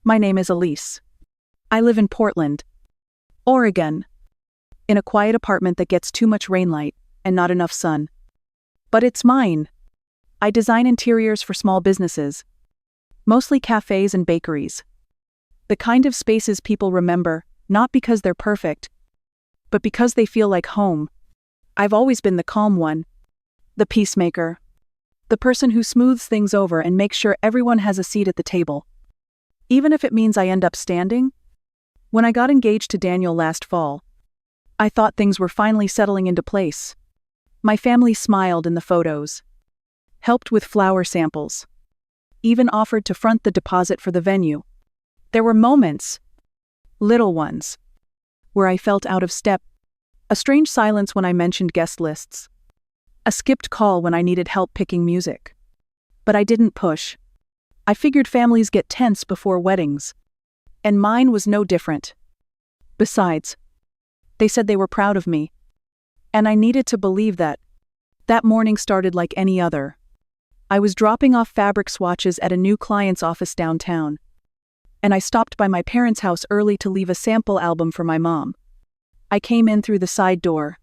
My name is Elise. I live in Portland, Oregon, in a quiet apartment that gets too much rainlight and not enough sun. But it's mine. I design interiors for small businesses, mostly cafes and bakeries. The kind of spaces people remember, not because they're perfect, but because they feel like home. I've always been the calm one, the peacemaker, the person who smooths things over and makes sure everyone has a seat at the table, even if it means I end up standing. When I got engaged to Daniel last fall, I thought things were finally settling into place. My family smiled in the photos, helped with flower samples, even offered to front the deposit for the venue. There were moments, little ones, where I felt out of step. A strange silence when I mentioned guest lists. A skipped call when I needed help picking music. But I didn't push. I figured families get tense before weddings. And mine was no different. Besides, they said they were proud of me. And I needed to believe that. That morning started like any other. I was dropping off fabric swatches at a new client's office downtown. And I stopped by my parents' house early to leave a sample album for my mom. I came in through the side door,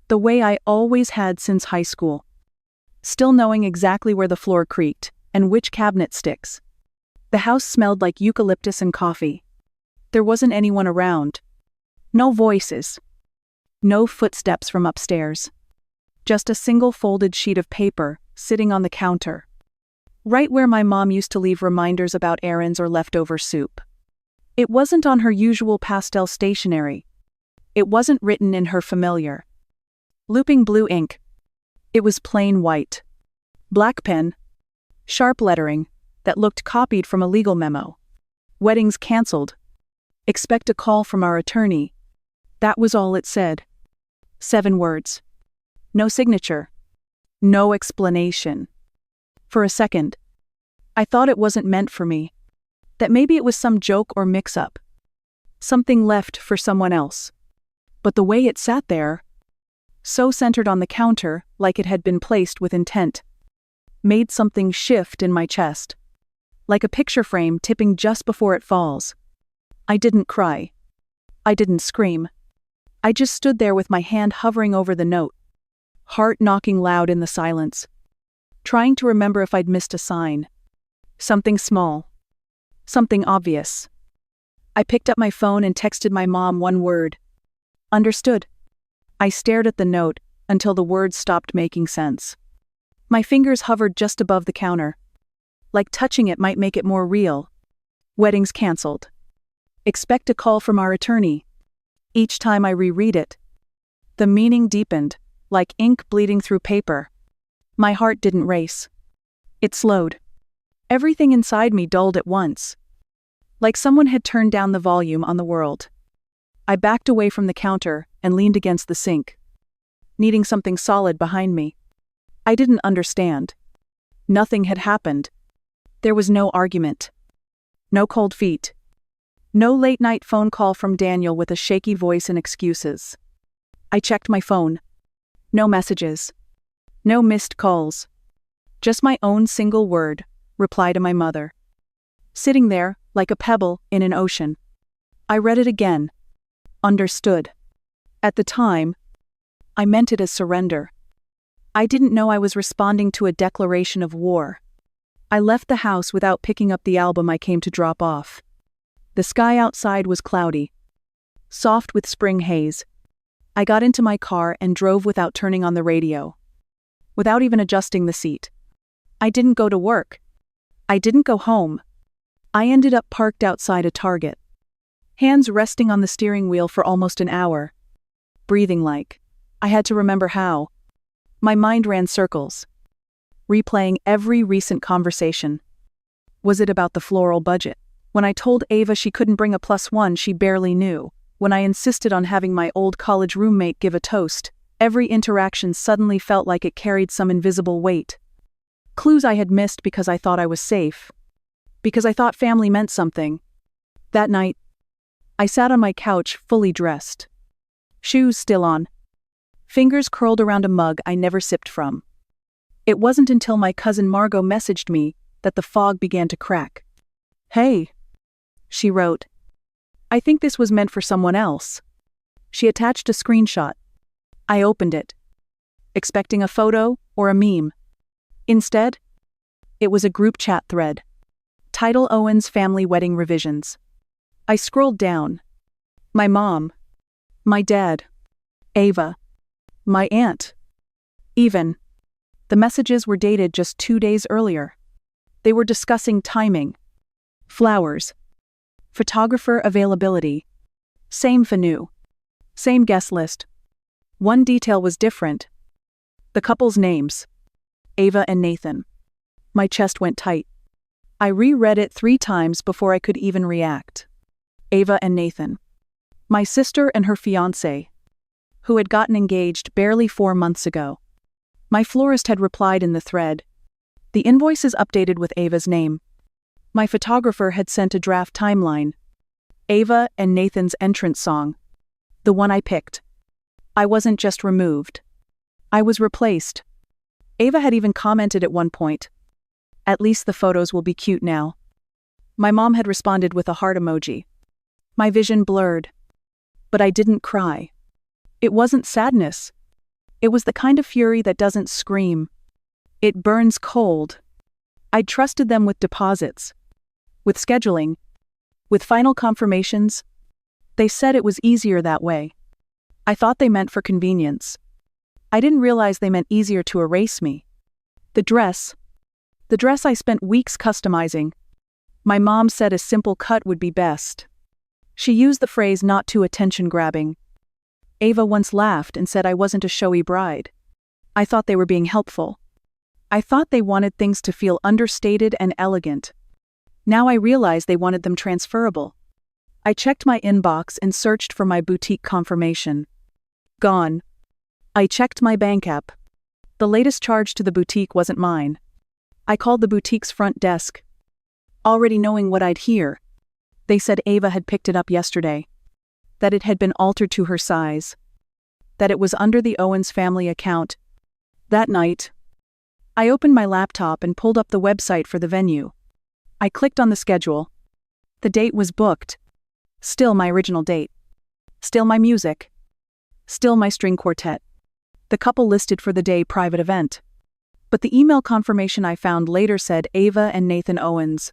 the way I always had since high school, still knowing exactly where the floor creaked and which cabinet sticks. The house smelled like eucalyptus and coffee. There wasn't anyone around. No voices. No footsteps from upstairs. Just a single folded sheet of paper sitting on the counter, right where my mom used to leave reminders about errands or leftover soup. It wasn't on her usual pastel stationery. It wasn't written in her familiar looping blue ink. It was plain white. Black pen. Sharp lettering that looked copied from a legal memo. Weddings canceled. Expect a call from our attorney. That was all it said. 7 words. No signature. No explanation. For a second, I thought it wasn't meant for me. That maybe it was some joke or mix-up. Something left for someone else. But the way it sat there, so centered on the counter like it had been placed with intent, made something shift in my chest. Like a picture frame tipping just before it falls. I didn't cry. I didn't scream. I just stood there with my hand hovering over the note, heart knocking loud in the silence, trying to remember if I'd missed a sign. Something small. Something obvious. I picked up my phone and texted my mom one word. Understood. I stared at the note until the words stopped making sense. My fingers hovered just above the counter. Like touching it might make it more real. Weddings canceled. Expect a call from our attorney. Each time I reread it, the meaning deepened, like ink bleeding through paper. My heart didn't race. It slowed. Everything inside me dulled at once. Like someone had turned down the volume on the world. I backed away from the counter and leaned against the sink, needing something solid behind me. I didn't understand. Nothing had happened. There was no argument. No cold feet. No late-night phone call from Daniel with a shaky voice and excuses. I checked my phone. No messages. No missed calls. Just my own single word, reply to my mother. Sitting there, like a pebble in an ocean. I read it again. Understood. At the time, I meant it as surrender. I didn't know I was responding to a declaration of war. I left the house without picking up the album I came to drop off. The sky outside was cloudy, soft with spring haze. I got into my car and drove without turning on the radio, without even adjusting the seat. I didn't go to work. I didn't go home. I ended up parked outside a Target, hands resting on the steering wheel for almost an hour, breathing like I had to remember how. My mind ran circles, replaying every recent conversation. Was it about the floral budget? When I told Ava she couldn't bring a +1 she barely knew. When I insisted on having my old college roommate give a toast, every interaction suddenly felt like it carried some invisible weight. Clues I had missed because I thought I was safe. Because I thought family meant something. That night, I sat on my couch fully dressed. Shoes still on. Fingers curled around a mug I never sipped from. It wasn't until my cousin Margot messaged me that the fog began to crack. "Hey, She wrote. I think this was meant for someone else. She attached a screenshot. I opened it, expecting a photo or a meme. Instead, it was a group chat thread. Title: Owen's Family Wedding Revisions. I scrolled down. My mom. My dad. Ava. My aunt. Even. The messages were dated just 2 days earlier. They were discussing timing, flowers, photographer availability, same venue, same guest list. One detail was different. The couple's names. Ava and Nathan. My chest went tight. I reread it 3 times before I could even react. Ava and Nathan. My sister and her fiancé, who had gotten engaged barely 4 months ago. My florist had replied in the thread. The invoice is updated with Ava's name. My photographer had sent a draft timeline. Ava and Nathan's entrance song. The one I picked. I wasn't just removed. I was replaced. Ava had even commented at one point. At least the photos will be cute now. My mom had responded with a heart emoji. My vision blurred. But I didn't cry. It wasn't sadness. It was the kind of fury that doesn't scream. It burns cold. I'd trusted them with deposits, with scheduling, with final confirmations. They said it was easier that way. I thought they meant for convenience. I didn't realize they meant easier to erase me. The dress I spent weeks customizing. My mom said a simple cut would be best. She used the phrase not too attention-grabbing. Ava once laughed and said I wasn't a showy bride. I thought they were being helpful. I thought they wanted things to feel understated and elegant. Now I realize they wanted them transferable. I checked my inbox and searched for my boutique confirmation. Gone. I checked my bank app. The latest charge to the boutique wasn't mine. I called the boutique's front desk. Already knowing what I'd hear. They said Ava had picked it up yesterday. That it had been altered to her size. That it was under the Owens family account. That night, I opened my laptop and pulled up the website for the venue. I clicked on the schedule. The date was booked. Still my original date. Still my music. Still my string quartet. The couple listed for the day private event. But the email confirmation I found later said Ava and Nathan Owens.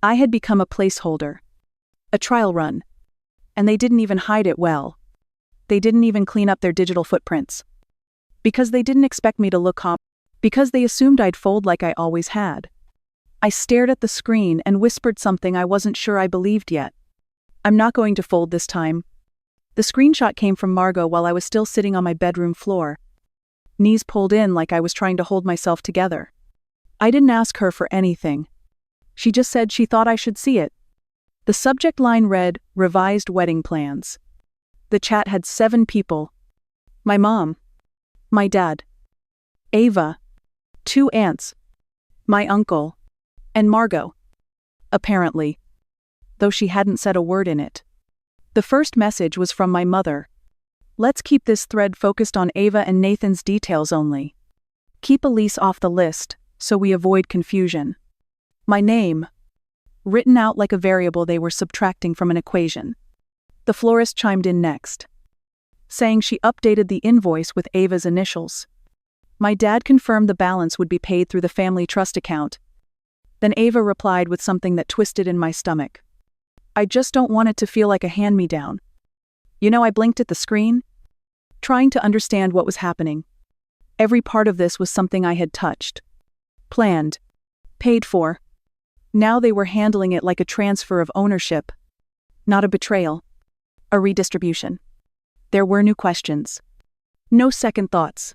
I had become a placeholder. A trial run. And they didn't even hide it well. They didn't even clean up their digital footprints. Because they didn't expect me to look because they assumed I'd fold like I always had. I stared at the screen and whispered something I wasn't sure I believed yet. I'm not going to fold this time. The screenshot came from Margot while I was still sitting on my bedroom floor. Knees pulled in like I was trying to hold myself together. I didn't ask her for anything. She just said she thought I should see it. The subject line read, Revised Wedding Plans. The chat had 7 people. My mom. My dad. Ava. 2 aunts. My uncle. And Margot. Apparently. Though she hadn't said a word in it. The first message was from my mother. Let's keep this thread focused on Ava and Nathan's details only. Keep Elise off the list, so we avoid confusion. My name. Written out like a variable they were subtracting from an equation. The florist chimed in next, saying she updated the invoice with Ava's initials. My dad confirmed the balance would be paid through the family trust account. Then Ava replied with something that twisted in my stomach. I just don't want it to feel like a hand-me-down. You know, I blinked at the screen, trying to understand what was happening. Every part of this was something I had touched, planned, paid for. Now they were handling it like a transfer of ownership, not a betrayal, a redistribution. There were no questions, no second thoughts.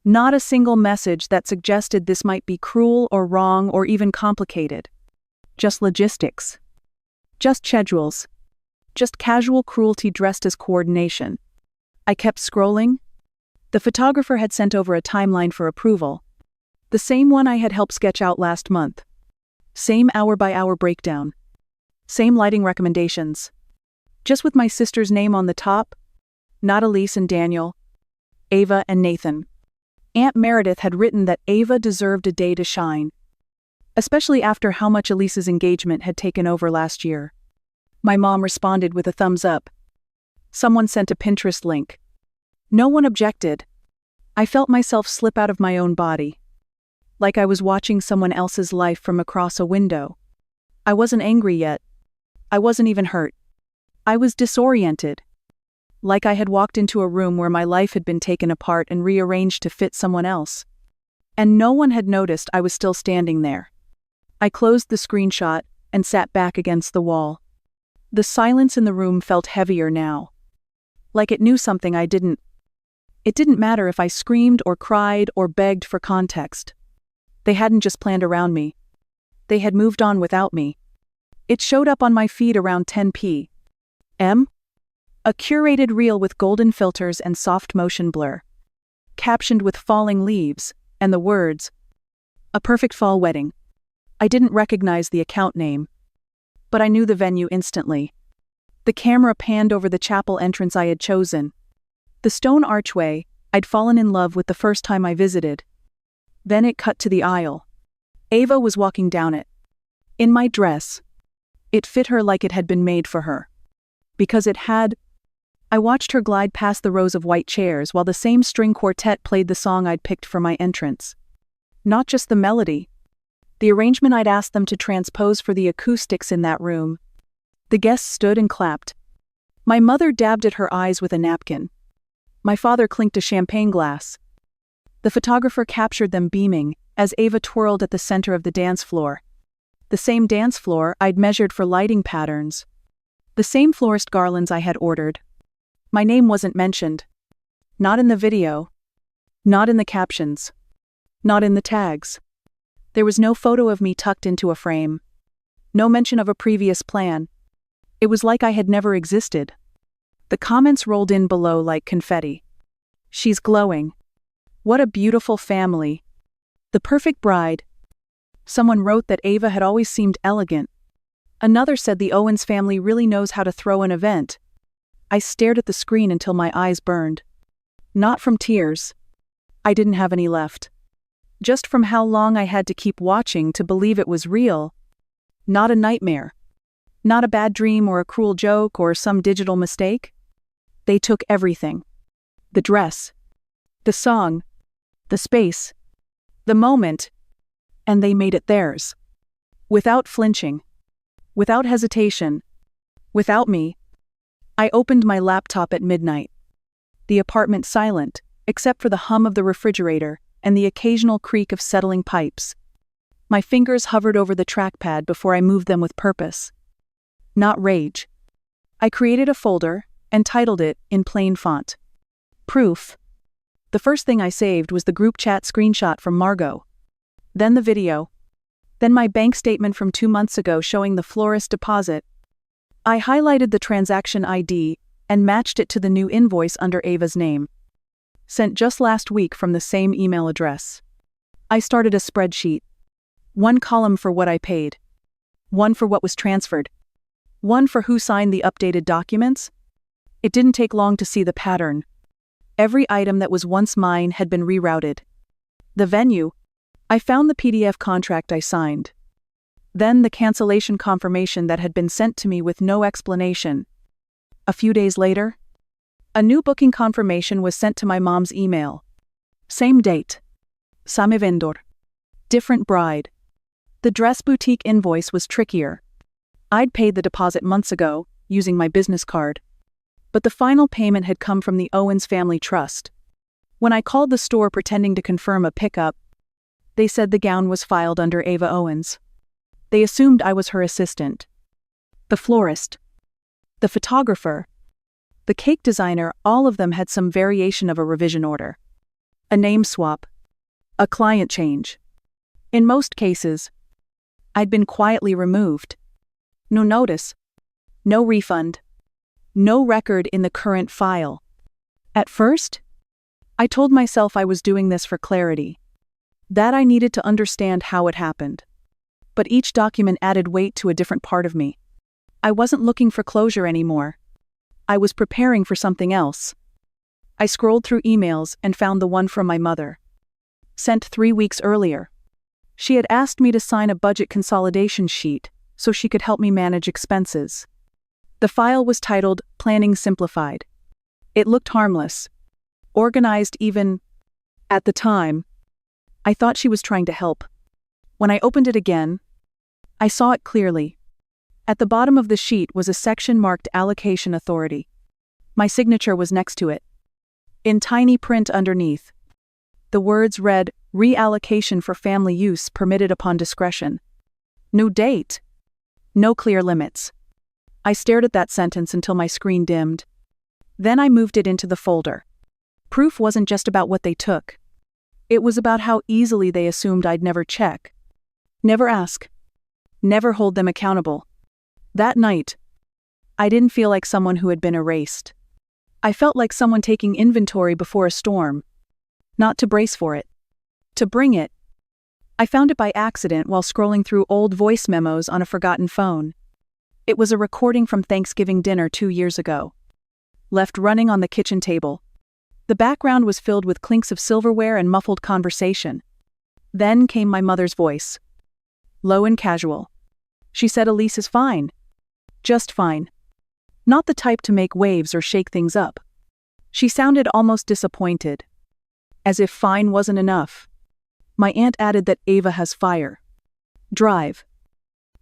Not a single message that suggested this might be cruel or wrong or even complicated. Just logistics. Just schedules. Just casual cruelty dressed as coordination. I kept scrolling. The photographer had sent over a timeline for approval. The same one I had helped sketch out last month. Same hour-by-hour breakdown. Same lighting recommendations. Just with my sister's name on the top. Not Elise and Daniel. Ava and Nathan. Aunt Meredith had written that Ava deserved a day to shine. Especially after how much Elise's engagement had taken over last year. My mom responded with a thumbs up. Someone sent a Pinterest link. No one objected. I felt myself slip out of my own body, like I was watching someone else's life from across a window. I wasn't angry yet. I wasn't even hurt. I was disoriented, like I had walked into a room where my life had been taken apart and rearranged to fit someone else. And no one had noticed I was still standing there. I closed the screenshot and sat back against the wall. The silence in the room felt heavier now, like it knew something I didn't. It didn't matter if I screamed or cried or begged for context. They hadn't just planned around me. They had moved on without me. It showed up on my feed around 10 p.m. A curated reel with golden filters and soft motion blur, captioned with falling leaves, and the words, "A perfect fall wedding." I didn't recognize the account name, but I knew the venue instantly. The camera panned over the chapel entrance I had chosen. The stone archway I'd fallen in love with the first time I visited. Then it cut to the aisle. Ava was walking down it. In my dress. It fit her like it had been made for her. Because it had. I watched her glide past the rows of white chairs while the same string quartet played the song I'd picked for my entrance. Not just the melody. The arrangement I'd asked them to transpose for the acoustics in that room. The guests stood and clapped. My mother dabbed at her eyes with a napkin. My father clinked a champagne glass. The photographer captured them beaming as Ava twirled at the center of the dance floor. The same dance floor I'd measured for lighting patterns. The same florist garlands I had ordered. My name wasn't mentioned. Not in the video. Not in the captions. Not in the tags. There was no photo of me tucked into a frame. No mention of a previous plan. It was like I had never existed. The comments rolled in below like confetti. "She's glowing. What a beautiful family. The perfect bride." Someone wrote that Ava had always seemed elegant. Another said the Owens family really knows how to throw an event. I stared at the screen until my eyes burned. Not from tears. I didn't have any left. Just from how long I had to keep watching to believe it was real. Not a nightmare. Not a bad dream or a cruel joke or some digital mistake. They took everything. The dress. The song. The space. The moment. And they made it theirs. Without flinching. Without hesitation. Without me. I opened my laptop at midnight. The apartment silent, except for the hum of the refrigerator and the occasional creak of settling pipes. My fingers hovered over the trackpad before I moved them with purpose. Not rage. I created a folder and titled it in plain font. Proof. The first thing I saved was the group chat screenshot from Margot. Then the video. Then my bank statement from 2 months ago showing the florist deposit. I highlighted the transaction ID and matched it to the new invoice under Ava's name. Sent just last week from the same email address. I started a spreadsheet. One column for what I paid. One for what was transferred. One for who signed the updated documents. It didn't take long to see the pattern. Every item that was once mine had been rerouted. The venue. I found the PDF contract I signed. Then the cancellation confirmation that had been sent to me with no explanation. A few days later, a new booking confirmation was sent to my mom's email. Same date. Same vendor. Different bride. The dress boutique invoice was trickier. I'd paid the deposit months ago, using my business card. But the final payment had come from the Owens Family Trust. When I called the store pretending to confirm a pickup, they said the gown was filed under Ava Owens. They assumed I was her assistant. The florist. The photographer. The cake designer, all of them had some variation of a revision order. A name swap. A client change. In most cases, I'd been quietly removed. No notice. No refund. No record in the current file. At first, I told myself I was doing this for clarity. That I needed to understand how it happened. But each document added weight to a different part of me. I wasn't looking for closure anymore. I was preparing for something else. I scrolled through emails and found the one from my mother. Sent 3 weeks earlier. She had asked me to sign a budget consolidation sheet so she could help me manage expenses. The file was titled Planning Simplified. It looked harmless, organized even. At the time, I thought she was trying to help. When I opened it again, I saw it clearly. At the bottom of the sheet was a section marked Allocation Authority. My signature was next to it. In tiny print underneath, the words read, Reallocation for family use permitted upon discretion. No date. No clear limits. I stared at that sentence until my screen dimmed. Then I moved it into the folder. Proof wasn't just about what they took. It was about how easily they assumed I'd never check. Never ask. Never hold them accountable. That night, I didn't feel like someone who had been erased. I felt like someone taking inventory before a storm. Not to brace for it. To bring it. I found it by accident while scrolling through old voice memos on a forgotten phone. It was a recording from Thanksgiving dinner 2 years ago. Left running on the kitchen table. The background was filled with clinks of silverware and muffled conversation. Then came my mother's voice. Low and casual. She said Elise is fine. Just fine. Not the type to make waves or shake things up. She sounded almost disappointed. As if fine wasn't enough. My aunt added that Ava has fire. Drive.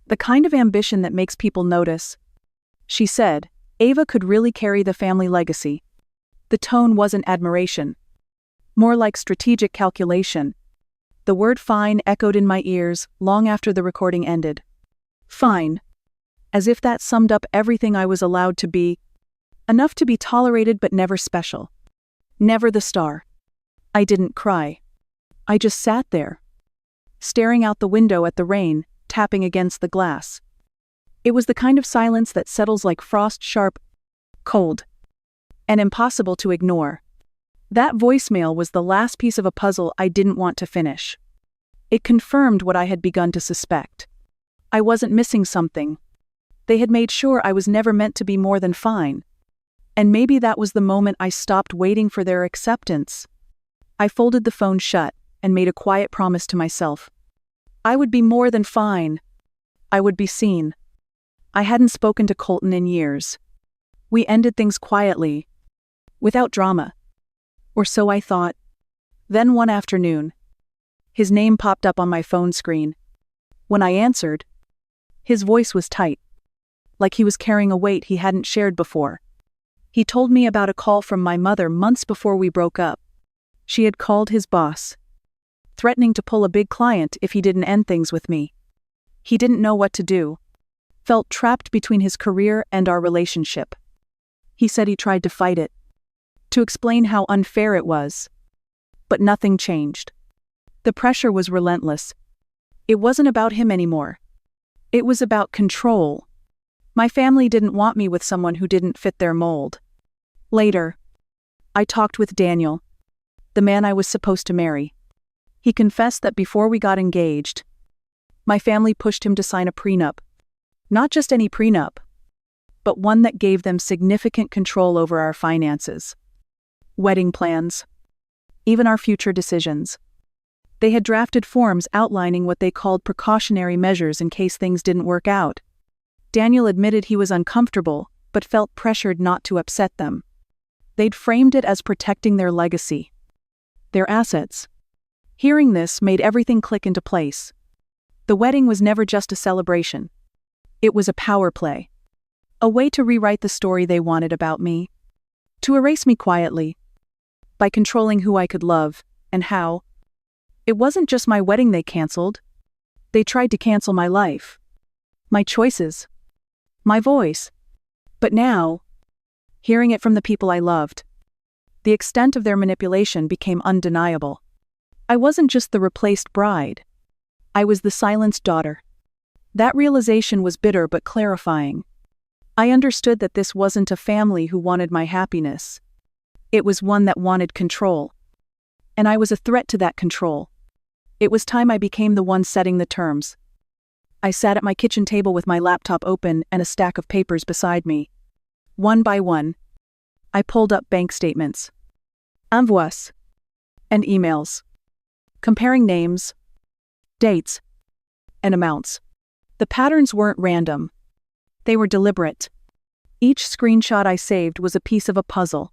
The kind of ambition that makes people notice. She said, Ava could really carry the family legacy. The tone wasn't admiration. More like strategic calculation. The word fine echoed in my ears long after the recording ended. Fine. As if that summed up everything I was allowed to be. Enough to be tolerated but never special. Never the star. I didn't cry. I just sat there. Staring out the window at the rain, tapping against the glass. It was the kind of silence that settles like frost sharp, cold, and impossible to ignore. That voicemail was the last piece of a puzzle I didn't want to finish. It confirmed what I had begun to suspect. I wasn't missing something. They had made sure I was never meant to be more than fine. And maybe that was the moment I stopped waiting for their acceptance. I folded the phone shut and made a quiet promise to myself. I would be more than fine. I would be seen. I hadn't spoken to Colton in years. We ended things quietly, without drama. Or so I thought. Then one afternoon, his name popped up on my phone screen. When I answered, his voice was tight, like he was carrying a weight he hadn't shared before. He told me about a call from my mother months before we broke up. She had called his boss, threatening to pull a big client if he didn't end things with me. He didn't know what to do. Felt trapped between his career and our relationship. He said he tried to fight it, to explain how unfair it was. But nothing changed. The pressure was relentless. It wasn't about him anymore. It was about control. My family didn't want me with someone who didn't fit their mold. Later, I talked with Daniel, the man I was supposed to marry. He confessed that before we got engaged, my family pushed him to sign a prenup. Not just any prenup, but one that gave them significant control over our finances, wedding plans, even our future decisions. They had drafted forms outlining what they called precautionary measures in case things didn't work out. Daniel admitted he was uncomfortable, but felt pressured not to upset them. They'd framed it as protecting their legacy, their assets. Hearing this made everything click into place. The wedding was never just a celebration. It was a power play. A way to rewrite the story they wanted about me. To erase me quietly. By controlling who I could love, and how. It wasn't just my wedding they canceled. They tried to cancel my life. My choices. My voice. But now, hearing it from the people I loved, the extent of their manipulation became undeniable. I wasn't just the replaced bride. I was the silenced daughter. That realization was bitter but clarifying. I understood that this wasn't a family who wanted my happiness. It was one that wanted control. And I was a threat to that control. It was time I became the one setting the terms. I sat at my kitchen table with my laptop open and a stack of papers beside me. One by one, I pulled up bank statements, invoices, and emails, comparing names, dates, and amounts. The patterns weren't random. They were deliberate. Each screenshot I saved was a piece of a puzzle.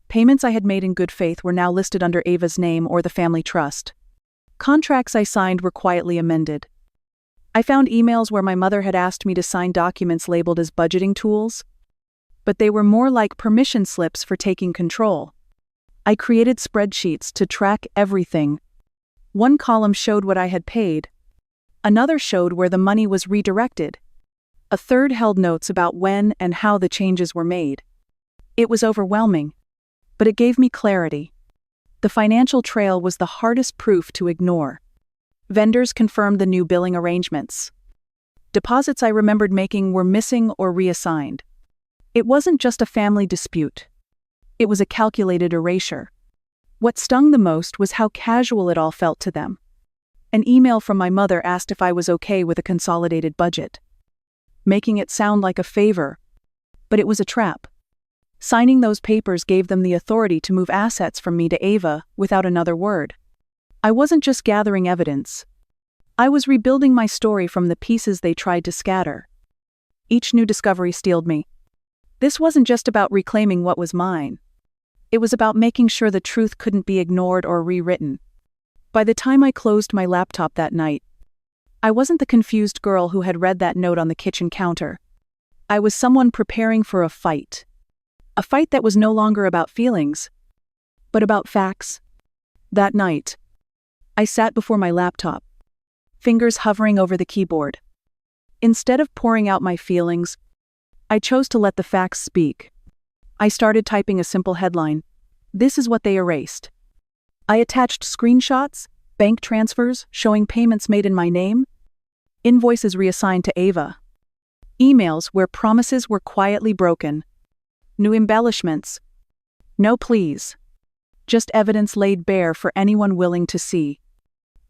Payments I had made in good faith were now listed under Ava's name or the family trust. Contracts I signed were quietly amended. I found emails where my mother had asked me to sign documents labeled as budgeting tools, but they were more like permission slips for taking control. I created spreadsheets to track everything. One column showed what I had paid. Another showed where the money was redirected. A third held notes about when and how the changes were made. It was overwhelming, but it gave me clarity. The financial trail was the hardest proof to ignore. Vendors confirmed the new billing arrangements. Deposits I remembered making were missing or reassigned. It wasn't just a family dispute. It was a calculated erasure. What stung the most was how casual it all felt to them. An email from my mother asked if I was okay with a consolidated budget, making it sound like a favor, but it was a trap. Signing those papers gave them the authority to move assets from me to Ava without another word. I wasn't just gathering evidence. I was rebuilding my story from the pieces they tried to scatter. Each new discovery steeled me. This wasn't just about reclaiming what was mine. It was about making sure the truth couldn't be ignored or rewritten. By the time I closed my laptop that night, I wasn't the confused girl who had read that note on the kitchen counter. I was someone preparing for a fight. A fight that was no longer about feelings, but about facts. That night, I sat before my laptop, fingers hovering over the keyboard. Instead of pouring out my feelings, I chose to let the facts speak. I started typing a simple headline. This is what they erased. I attached screenshots, bank transfers showing payments made in my name, invoices reassigned to Ava, emails where promises were quietly broken, new embellishments. No pleas. Just evidence laid bare for anyone willing to see.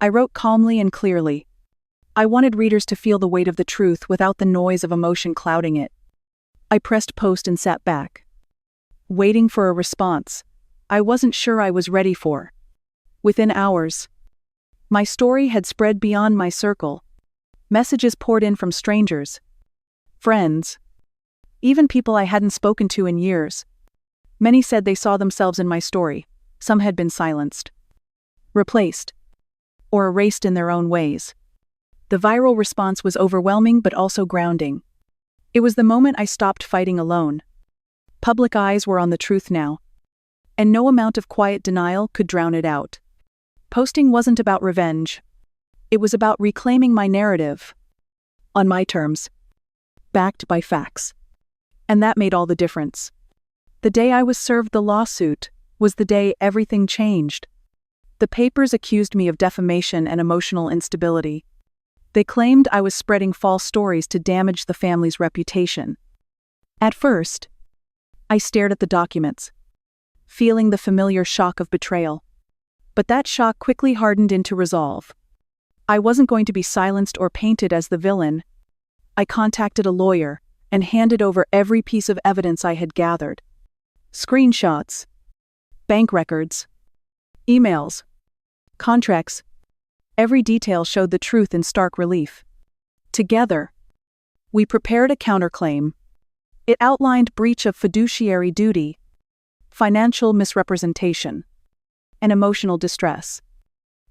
I wrote calmly and clearly. I wanted readers to feel the weight of the truth without the noise of emotion clouding it. I pressed post and sat back, waiting for a response I wasn't sure I was ready for. Within hours, my story had spread beyond my circle. Messages poured in from strangers, friends, even people I hadn't spoken to in years. Many said they saw themselves in my story. Some had been silenced, replaced, or erased in their own ways. The viral response was overwhelming but also grounding. It was the moment I stopped fighting alone. Public eyes were on the truth now, and no amount of quiet denial could drown it out. Posting wasn't about revenge. It was about reclaiming my narrative, on my terms, backed by facts. And that made all the difference. The day I was served the lawsuit was the day everything changed. The papers accused me of defamation and emotional instability. They claimed I was spreading false stories to damage the family's reputation. At first, I stared at the documents, feeling the familiar shock of betrayal. But that shock quickly hardened into resolve. I wasn't going to be silenced or painted as the villain. I contacted a lawyer and handed over every piece of evidence I had gathered. Screenshots, bank records, emails, contracts. Every detail showed the truth in stark relief. Together, we prepared a counterclaim. It outlined breach of fiduciary duty, financial misrepresentation, and emotional distress.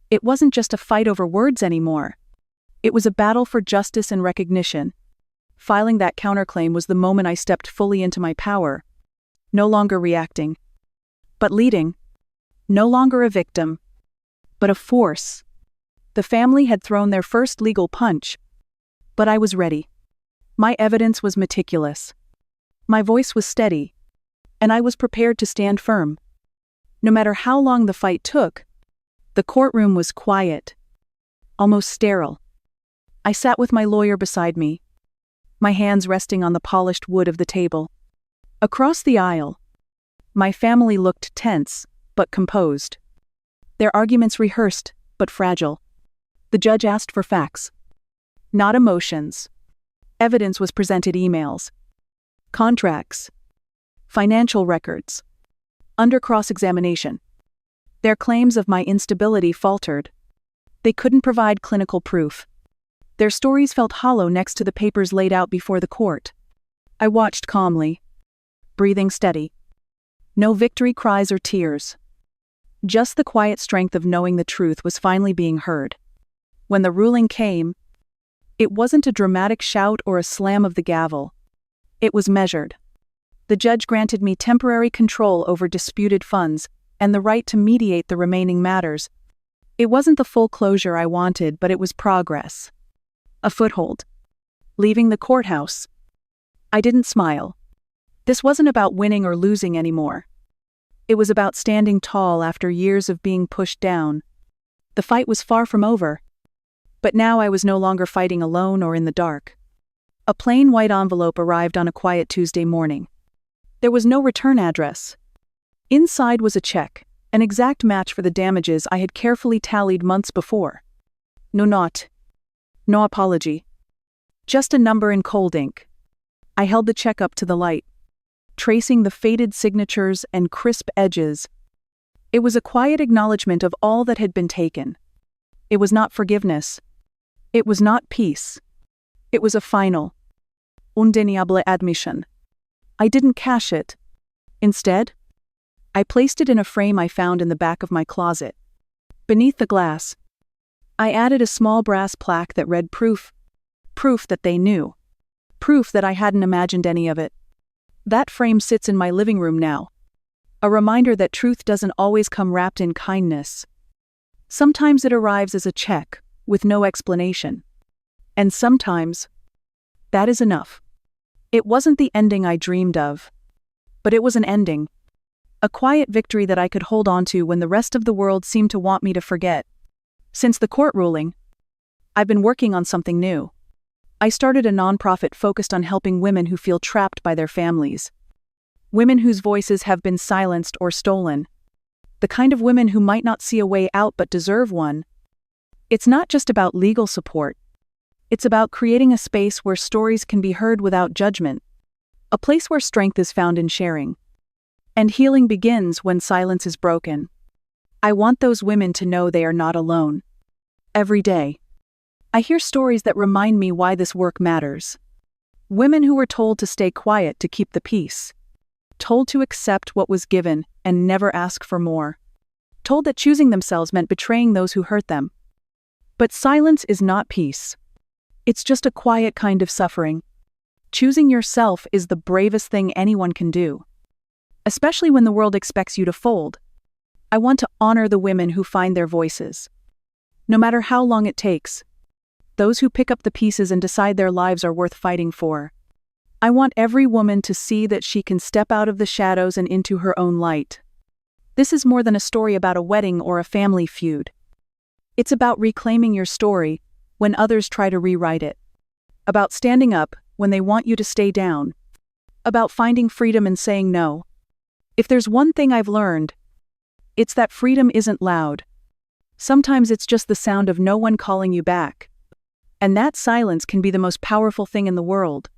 It wasn't just a fight over words anymore. It was a battle for justice and recognition. Filing that counterclaim was the moment I stepped fully into my power. No longer reacting, but leading. No longer a victim, but a force. The family had thrown their first legal punch, but I was ready. My evidence was meticulous. My voice was steady, and I was prepared to stand firm. No matter how long the fight took, the courtroom was quiet, almost sterile. I sat with my lawyer beside me, my hands resting on the polished wood of the table. Across the aisle, my family looked tense but composed. Their arguments rehearsed but fragile. The judge asked for facts, not emotions. Evidence was presented: emails, contracts, financial records. Under cross-examination, their claims of my instability faltered. They couldn't provide clinical proof. Their stories felt hollow next to the papers laid out before the court. I watched calmly, breathing steady. No victory cries or tears. Just the quiet strength of knowing the truth was finally being heard. When the ruling came, it wasn't a dramatic shout or a slam of the gavel. It was measured. The judge granted me temporary control over disputed funds and the right to mediate the remaining matters. It wasn't the full closure I wanted, but it was progress. A foothold. Leaving the courthouse. I didn't smile. This wasn't about winning or losing anymore. It was about standing tall after years of being pushed down. The fight was far from over. But now I was no longer fighting alone or in the dark. A plain white envelope arrived on a quiet Tuesday morning. There was no return address. Inside was a check, an exact match for the damages I had carefully tallied months before. No note. No apology. Just a number in cold ink. I held the check up to the light, tracing the faded signatures and crisp edges. It was a quiet acknowledgement of all that had been taken. It was not forgiveness. It was not peace. It was a final, undeniable admission. I didn't cash it. Instead, I placed it in a frame I found in the back of my closet. Beneath the glass, I added a small brass plaque that read proof that they knew. Proof that I hadn't imagined any of it. That frame sits in my living room now. A reminder that truth doesn't always come wrapped in kindness. Sometimes it arrives as a check, with no explanation. And sometimes, that is enough. It wasn't the ending I dreamed of. But it was an ending. A quiet victory that I could hold on to when the rest of the world seemed to want me to forget. Since the court ruling, I've been working on something new. I started a nonprofit focused on helping women who feel trapped by their families. Women whose voices have been silenced or stolen. The kind of women who might not see a way out but deserve one. It's not just about legal support. It's about creating a space where stories can be heard without judgment. A place where strength is found in sharing. And healing begins when silence is broken. I want those women to know they are not alone. Every day, I hear stories that remind me why this work matters. Women who were told to stay quiet to keep the peace. Told to accept what was given and never ask for more. Told that choosing themselves meant betraying those who hurt them. But silence is not peace. It's just a quiet kind of suffering. Choosing yourself is the bravest thing anyone can do. Especially when the world expects you to fold. I want to honor the women who find their voices. No matter how long it takes. Those who pick up the pieces and decide their lives are worth fighting for. I want every woman to see that she can step out of the shadows and into her own light. This is more than a story about a wedding or a family feud. It's about reclaiming your story when others try to rewrite it. About standing up when they want you to stay down. About finding freedom and saying no. If there's one thing I've learned, it's that freedom isn't loud. Sometimes it's just the sound of no one calling you back. And that silence can be the most powerful thing in the world.